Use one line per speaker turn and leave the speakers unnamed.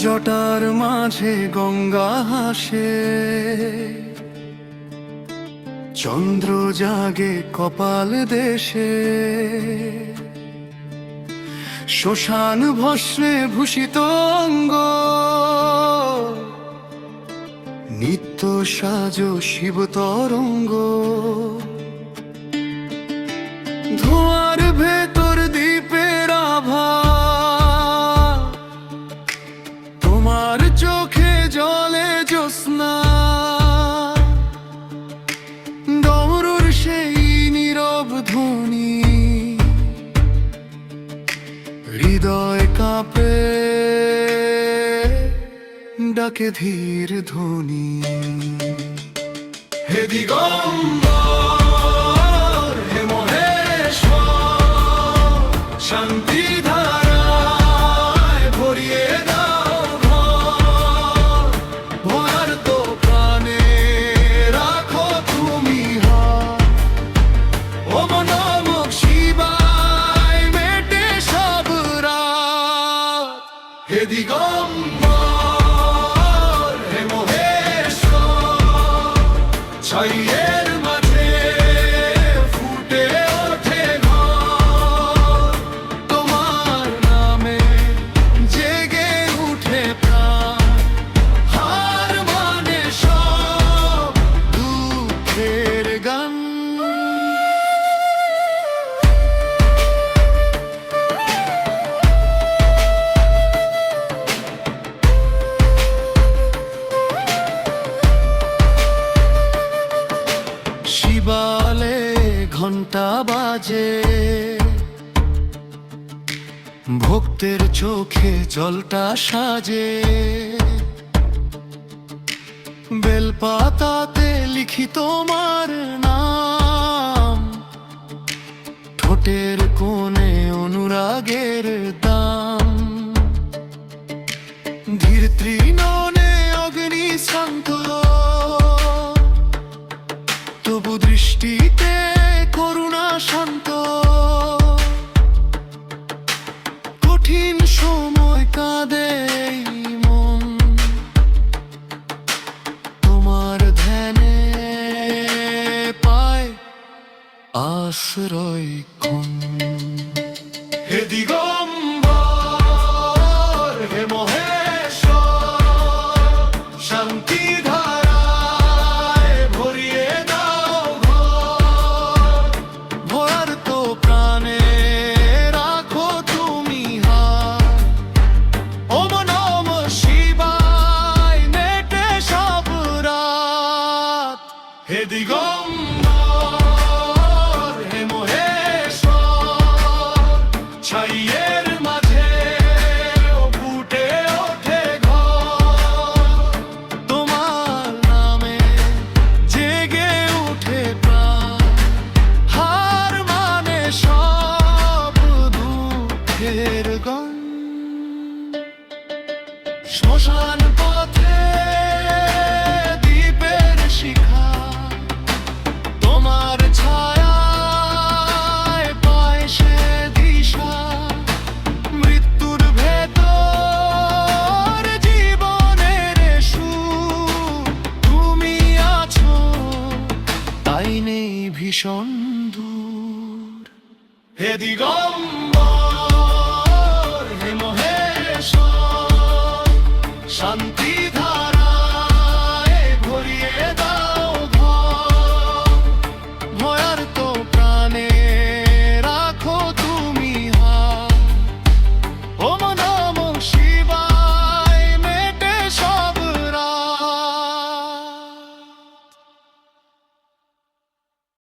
জটার মাঝে গঙ্গা হাসে, চন্দ্র জাগে কপাল দেশে। শ্মশান ভস্মে ভূষিত অঙ্গ, নিত্য সাজ শিব তরঙ্গ। ধোঁয়ার ভেতর দ্বীপের আভা, তোমার চোখে জলে জ্যোৎস্না। ডমরুর সেই নীরব ধ্বনি, হৃদয় কাঁপে ডাকে ধীর ধ্বনি। হে দিগম্বর, হে মহেশ্বর, শান্তি ধারায় ভরিয়ে দাও ঘর। ভরার তো প্রাণে রাখো তুমি হাত। ওম নমঃ শিবায় মেটে সব রাত। হে দিগম্বর, হে মহেশ্বর, ছাইয়ের মাঝে ফুটে ওঠে ঘর। তোমার নামে জেগে উঠে প্রাণ, হার মানে সব দুঃখের গান। শিবালে ঘন্টা বাজে, ভক্তের চোখে জলটা সাজে। বেলপাতাতে লিখি তোমার নাম, ঠোঁটের কোণে অনুরাগের দাম। ধীর তৃণনে অগ্নি শান্ত, তবু দৃষ্টিতে করুণা শান্ত। কঠিন সময় কাঁদে এই মন, তোমার ধ্যানে পায় আশ্রয় ক্ষণ। হে দিগম্বর, হে মহেশ্বর, শান্তি ধারায় ভরিয়ে দাও ঘর। ভরার তো প্রাণে রাখো তুমি হাত। ওম নমঃ শিবায় মেটে সব রাত। হে দিগম্বর, হে মহেশ্বর, ছাইয়ের মাঝে ফুটে ওঠে ঘর। তোমার নামে জেগে উঠে প্রাণ, হার মানে সব দুঃখের গান। শ্মশান পথে দ্বীপের শিখা, তোমার ছায়ায় পায় সে দিশা। মৃত্যুর ভেতর জীবনের সুর, তুমি আছো তাই নেই ভীষণ দূর। হে দিগম্বর।